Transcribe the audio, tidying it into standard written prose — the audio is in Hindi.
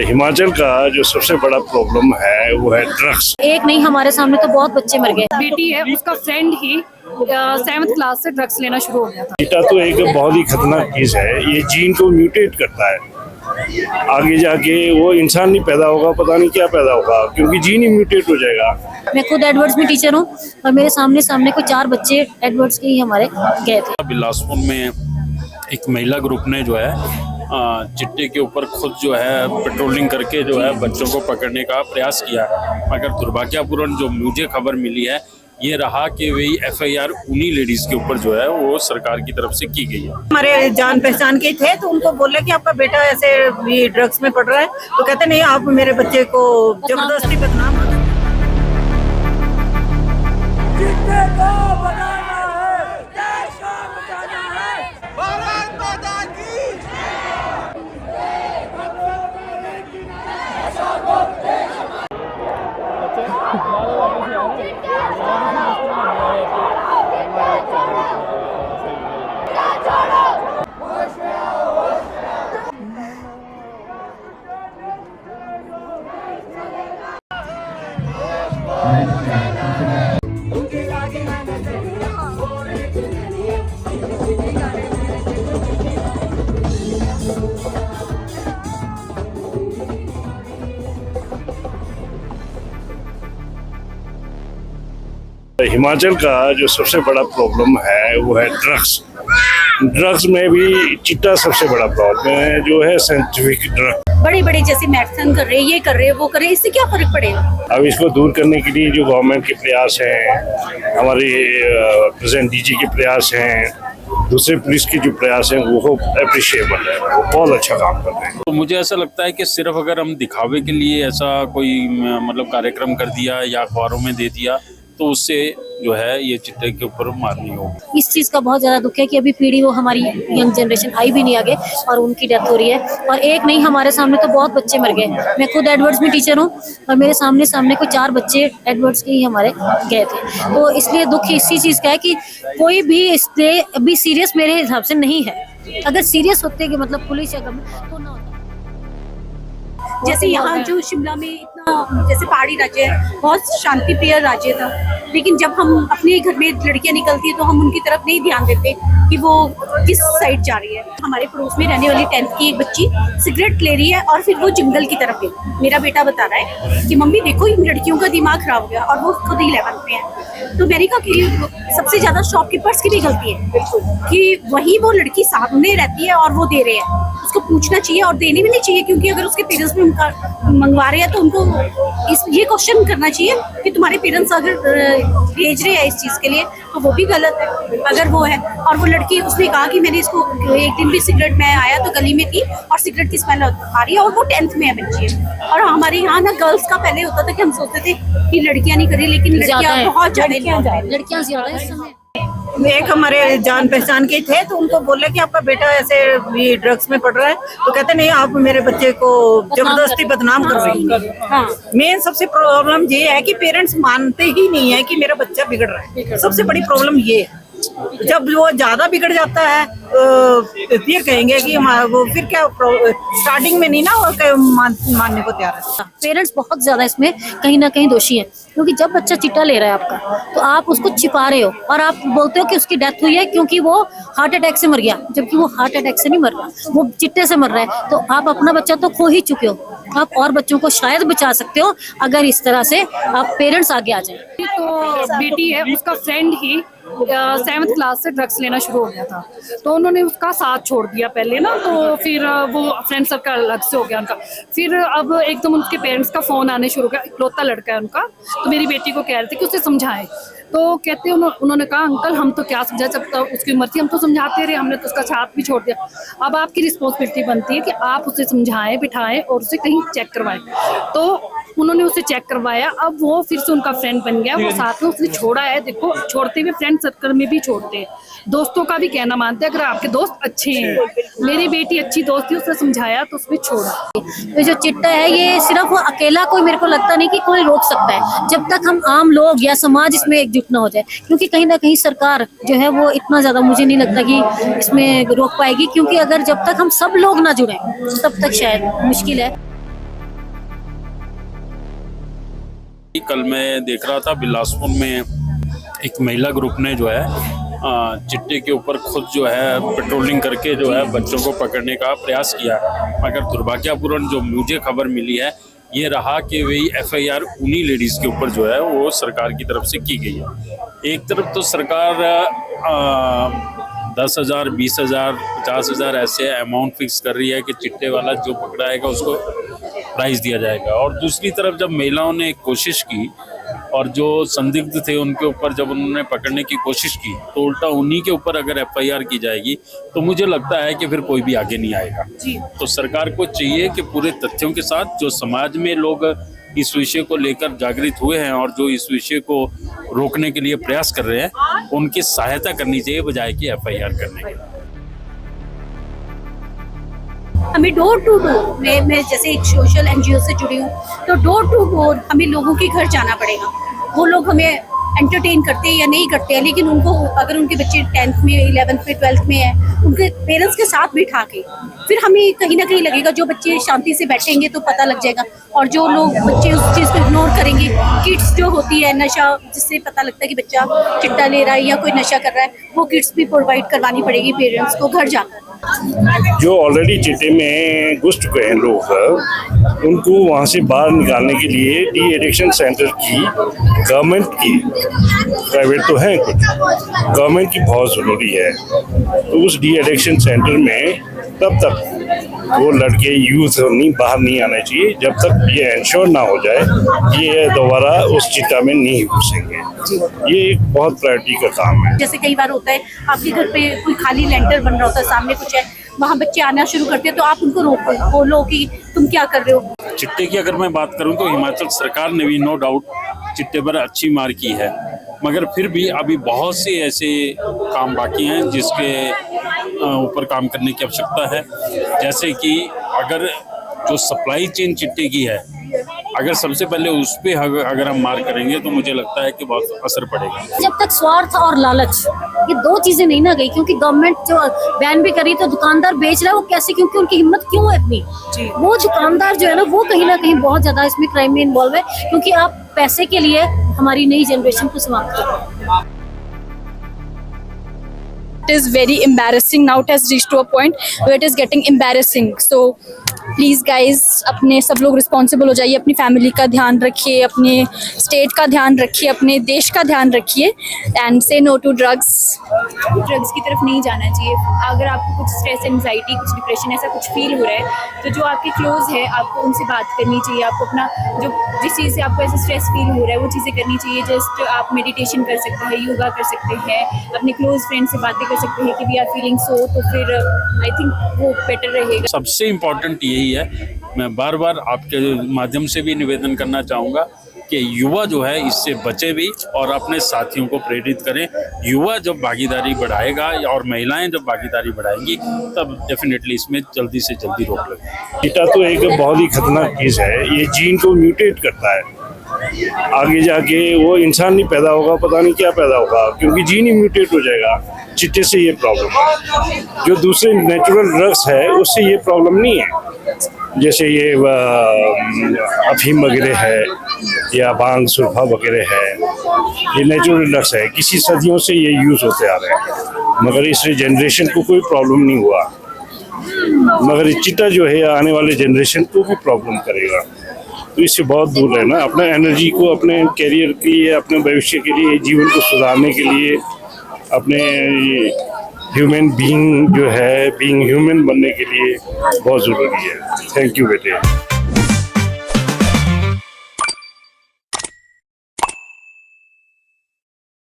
हिमाचल का जो सबसे बड़ा प्रॉब्लम है वो है ड्रग्स। एक नहीं, हमारे सामने तो बहुत बच्चे मर गए। बेटी है, उसका फ्रेंड ही 7th क्लास से ड्रग्स लेना शुरू हो गया था। चीटा तो एक बहुत ही खतरनाक चीज है, ये जीन को म्यूटेट करता है। आगे जाके वो इंसान नहीं पैदा होगा, पता नहीं क्या पैदा होगा, क्योंकि जीन ही म्यूटेट हो जाएगा। मैं खुद एडवर्ड्स में टीचर हूँ और मेरे सामने कोई 4 बच्चे एडवर्ड्स के ही हमारे गए थे। बिलासपुर में एक महिला ग्रुप ने जो है चिट्टे के ऊपर खुद जो है पेट्रोलिंग करके जो है बच्चों को पकड़ने का प्रयास किया है, मगर दुर्भाग्यपूर्ण जो मुझे खबर मिली है ये रहा कि वही FIR उन्हीं लेडीज के ऊपर जो है वो सरकार की तरफ से की गई है। हमारे जान पहचान के थे, तो उनको बोले कि आपका बेटा ऐसे ये ड्रग्स में पड़ रहा है, तो कहते नहीं, आप मेरे बच्चे को जबरदस्ती बदनाम हिमाचल का जो सबसे बड़ा प्रॉब्लम है वो है ड्रग्स। ड्रग्स में भी चिट्टा सबसे बड़ा प्रॉब्लम है, जो है साइंटिफिक ड्रग। बड़ी बड़ी जैसे मेडिसिन कर रहे हैं, ये कर रहे हैं, वो कर रहे हैं, इससे क्या फर्क पड़ेगा? अब इसको दूर करने के लिए जो गवर्नमेंट के प्रयास हैं, हमारे प्रेसिडेंट DG के प्रयास हैं, दूसरे पुलिस के जो प्रयास हैं, वो अप्रिशिएबल है, वो बहुत अच्छा काम कर रहे हैं। तो मुझे ऐसा लगता है कि सिर्फ अगर हम दिखावे के लिए ऐसा कोई मतलब कार्यक्रम कर दिया या अखबारों में दे दिया तो उससे जो है ये चिट्टे के ऊपर मारनी होगी। इस चीज़ का बहुत ज़्यादा दुख है कि अभी पीढ़ी वो हमारी यंग जनरेशन आई भी नहीं आगे और उनकी डेथ हो रही है। और एक नहीं, हमारे सामने तो बहुत बच्चे मर गए। मैं खुद एडवर्ड्स में टीचर हूँ और मेरे सामने कोई 4 बच्चे एडवर्ड्स के ही हमारे गए थे। तो इसलिए दुख इसी चीज़ का है कि कोई भी इससे अभी सीरियस मेरे हिसाब से नहीं है। अगर सीरियस होते कि मतलब पुलिस या गवर्नमेंट तो ना होता। जैसे यहाँ जो शिमला में इतना जैसे पहाड़ी राज्य है, बहुत शांति प्रिय राज्य था, लेकिन जब हम अपने घर में लड़कियां निकलती है तो हम उनकी तरफ नहीं ध्यान देते कि वो किस साइड जा रही है। हमारे पड़ोस में रहने वाली 10th की एक बच्ची सिगरेट ले रही है और फिर वो जंगल की तरफ गई। मेरा बेटा बता रहा है कि मम्मी देखो, इन लड़कियों का दिमाग खराब हो गया, और वो खुद 11th में है। तो मैंने कहा कि सबसे ज्यादा शॉपकीपर्स की भी गलती है कि वही वो लड़की सामने रहती है और वो दे रहे हैं, उसको पूछना चाहिए और देनी भी नहीं चाहिए, क्योंकि अगर उसके पेरेंट्स भी उनका मंगवा रहे हैं तो उनको ये क्वेश्चन करना चाहिए कि तुम्हारे पेरेंट्स अगर भेज रहे हैं इस चीज के लिए तो वो भी गलत है अगर वो है। और वो लड़की, उसने कहा कि मैंने इसको एक दिन भी सिगरेट में आया तो गली में थी और सिगरेट की स्मेल आ रही है, और वो 10th में है बच्ची है। और हमारे यहाँ ना गर्ल्स का पहले होता था कि हम सोचते थे कि लड़कियां नहीं करी, लेकिन लड़कियां बहुत ज्यादा, लड़कियां ज्यादा इस समय। एक हमारे जान पहचान के थे, तो उनको बोले कि आपका बेटा ऐसे ये ड्रग्स में पड़ रहा है, तो कहते नहीं, आप मेरे बच्चे को जबरदस्ती बदनाम कर रही है। हाँ, मेन सबसे प्रॉब्लम ये है कि पेरेंट्स मानते ही नहीं है कि मेरा बच्चा बिगड़ रहा है। सबसे बड़ी प्रॉब्लम ये है। जब वो ज्यादा बिगड़ जाता है फिर कहेंगे कि वो फिर क्या, स्टार्टिंग में नहीं ना मानने को तैयार है। पेरेंट्स बहुत ज्यादा इसमें कहीं ना कहीं दोषी हैं, क्योंकि जब बच्चा चिट्टा ले रहा है आपका तो आप उसको छिपा रहे हो और आप बोलते हो कि उसकी डेथ हुई है क्योंकि वो हार्ट अटैक से मर गया, जबकि वो हार्ट अटैक से नहीं मर रहा, वो चिट्टे से मर रहा है। तो आप अपना बच्चा तो खो ही चुके हो, आप और बच्चों को शायद बचा सकते हो अगर इस तरह से आप पेरेंट्स आगे आ जाए। तो बेटी है, उसका फ्रेंड ही 7th क्लास से ड्रग्स लेना शुरू हो गया था, तो उन्होंने उसका साथ छोड़ दिया पहले ना, तो फिर वो फ्रेंड सर्कल अलग से हो गया उनका। फिर अब एकदम उनके पेरेंट्स का फोन आने शुरू हो गया, इकलौता लड़का है उनका, तो मेरी बेटी को कह रहे थे कि उसे समझाएं, तो कहते उन्होंने कहा अंकल हम तो क्या समझा, जब तक उसकी उम्र थी हम तो समझाते रहे, हमने तो उसका साथ भी छोड़ दिया। अब आपकी रिस्पॉन्सिबिलिटी बनती है कि आप उसे समझाएं, बिठाएं और उसे कहीं चेक करवाएं। तो उन्होंने उसे चेक करवाया, अब वो फिर से उनका फ्रेंड बन गया, वो साथ में उसने छोड़ा है। देखो, छोड़ते हुए फ्रेंड सर्कल में भी छोड़ते हैं, दोस्तों का भी कहना मानते हैं अगर आपके दोस्त अच्छे हैं। मेरी बेटी अच्छी दोस्त थी, उसने समझाया तो उसने छोड़ा। ये जो चिट्टा है ये सिर्फ अकेला कोई, मेरे को लगता नहीं कि कोई रोक सकता है, जब तक हम आम लोग या समाज इसमें एकजुट ना हो जाए, क्योंकि कहीं ना कहीं सरकार जो है वो इतना ज्यादा मुझे नहीं लगता कि इसमें रोक पाएगी, क्योंकि अगर जब तक हम सब लोग ना जुड़े तब तक शायद मुश्किल है। कल मैं देख रहा था बिलासपुर में एक महिला ग्रुप ने जो है चिट्टे के ऊपर खुद जो है पेट्रोलिंग करके जो है बच्चों को पकड़ने का प्रयास किया, मगर दुर्भाग्यपूर्ण जो मुझे खबर मिली है ये रहा कि वही FIR उन्हीं लेडीज़ के ऊपर जो है वो सरकार की तरफ से की गई है। एक तरफ तो सरकार 10,000, 20,000, 50,000 ऐसे अमाउंट फिक्स कर रही है कि चिट्टे वाला जो पकड़ाएगा उसको प्राइज़ दिया जाएगा, और दूसरी तरफ जब महिलाओं ने कोशिश की और जो संदिग्ध थे उनके ऊपर जब उन्होंने पकड़ने की कोशिश की तो उल्टा उन्हीं के ऊपर अगर FIR की जाएगी तो मुझे लगता है कि फिर कोई भी आगे नहीं आएगा। तो सरकार को चाहिए कि पूरे तथ्यों के साथ जो समाज में लोग इस विषय को लेकर जागृत हुए हैं और जो इस विषय को रोकने के लिए प्रयास कर रहे हैं उनकी सहायता करनी चाहिए बजाय कि FIR करने के। हमें डोर टू डोर, मैं जैसे एक सोशल NGO से जुड़ी हूँ, तो डोर टू डोर हमें लोगों के घर जाना पड़ेगा। वो लोग हमें एंटरटेन करते हैं या नहीं करते हैं, लेकिन उनको अगर उनके बच्चे 10th में, 11th में, 12th में है, उनके पेरेंट्स के साथ बिठा के फिर हमें कहीं ना कहीं लगेगा जो बच्चे शांति से बैठेंगे तो पता लग जाएगा, और जो लोग बच्चे उस चीज़ को इग्नोर करेंगे, किट्स जो होती है नशा जिससे पता लगता है कि बच्चा चिट्टा ले रहा है या कोई नशा कर रहा है, वो किट्स भी प्रोवाइड करवानी पड़ेगी पेरेंट्स को घर जाकर। जो ऑलरेडी चिट्टे में घुस चुके हैं लोग, उनको वहाँ से बाहर निकालने के लिए डी एडिक्शन सेंटर की गवर्नमेंट की, प्राइवेट तो हैं कुछ, गवर्नमेंट की बहुत ज़रूरी है। तो उस डी एडिक्शन सेंटर में तब तक वो लड़के यूथ बाहर नहीं आना चाहिए जब तक ये इंश्योर ना हो जाए कि ये दोबारा उस चिट्टा में नहीं घुसेंगे। ये एक बहुत प्रायोरिटी का काम है। जैसे कई बार होता है आपके घर पे कोई खाली लेंटर बन रहा होता है, सामने कुछ है, वहाँ बच्चे आना शुरू करते हैं तो आप उनको रोको, बोलो कि तुम क्या कर रहे हो। चिट्टे की अगर मैं बात करूं तो हिमाचल सरकार ने भी नो डाउट चिट्टे पर अच्छी मार की है, मगर फिर भी अभी बहुत से ऐसे काम बाकी हैं जिसके ऊपर काम करने की आवश्यकता है। जैसे कि अगर जो सप्लाई चेन चिट्टे की है, अगर सबसे पहले उस पर अगर हम मार करेंगे तो मुझे लगता है कि बहुत असर पड़ेगा। जब तक स्वार्थ और लालच ये दो चीजें नहीं ना गई, क्योंकि गवर्नमेंट जो बैन भी करी तो दुकानदार बेच रहा है वो कैसे, क्योंकि उनकी हिम्मत क्यों है इतनी। वो दुकानदार जो है ना वो कहीं ना कहीं बहुत ज्यादा इसमें क्राइम में इन्वॉल्व है, क्योंकि आप पैसे के लिए हमारी नई जनरेशन को समाप्त कर रहे हैं। It is very embarrassing now. It has reached to a point where it is getting embarrassing. So please guys अपने सब लोग रिस्पॉन्सिबल हो जाइए, अपनी फैमिली का ध्यान रखिए, अपने स्टेट का ध्यान रखिए, अपने देश का ध्यान रखिए एंड से नो टू ड्रग्स की तरफ नहीं जाना चाहिए। अगर आपको कुछ स्ट्रेस, एंजाइटी, कुछ डिप्रेशन ऐसा कुछ फील हो रहा है तो जो आपके क्लोज है आपको उनसे बात करनी चाहिए। आपको अपना जो जिस चीज़ से आपको ऐसा स्ट्रेस फील हो रहा है वो चीज़ें करनी चाहिए। जस्ट आप मेडिटेशन कर सकते हैं, योगा कर सकते हैं, अपने क्लोज फ्रेंड से बातें कर सकते हैं कि वी आर फीलिंग सो, तो फिर आई थिंक वो बेटर रहेगा। सबसे इम्पोर्टेंट यही है, मैं बार बार आपके माध्यम से भी निवेदन करना चाहूँगा कि युवा जो है इससे बचे भी और अपने साथियों को प्रेरित करें। युवा जब भागीदारी बढ़ाएगा और महिलाएं जब भागीदारी बढ़ाएंगी तब डेफिनेटली इसमें जल्दी से जल्दी रोक लगेगी। चिट्टा तो एक बहुत ही खतरनाक चीज़ है, ये जीन को म्यूटेट करता है, आगे जाके वो इंसान नहीं पैदा होगा, पता नहीं क्या पैदा होगा, क्योंकि जीन ही म्यूटेट हो जाएगा। चिट्टे से ये प्रॉब्लम है, जो दूसरे नेचुरल ड्रग्स है उससे ये प्रॉब्लम नहीं है। जैसे ये अफीम वगैरह है या भांग सुरफा वगैरह है, ये नेचुरल ड्रग्स है, किसी सदियों से ये यूज़ होते आ रहे हैं, मगर इससे जनरेशन को कोई प्रॉब्लम नहीं हुआ। मगर ये चिट्टा जो है आने वाले जनरेशन को भी प्रॉब्लम करेगा, तो इससे बहुत दूर रहना। अपना एनर्जी को अपने कैरियर के लिए, अपने भविष्य के लिए, जीवन को सुधारने के लिए, अपने ह्यूमन बीइंग जो है, बीइंग ह्यूमन बनने के लिए बहुत ज़रूरी है। थैंक यू बेटे।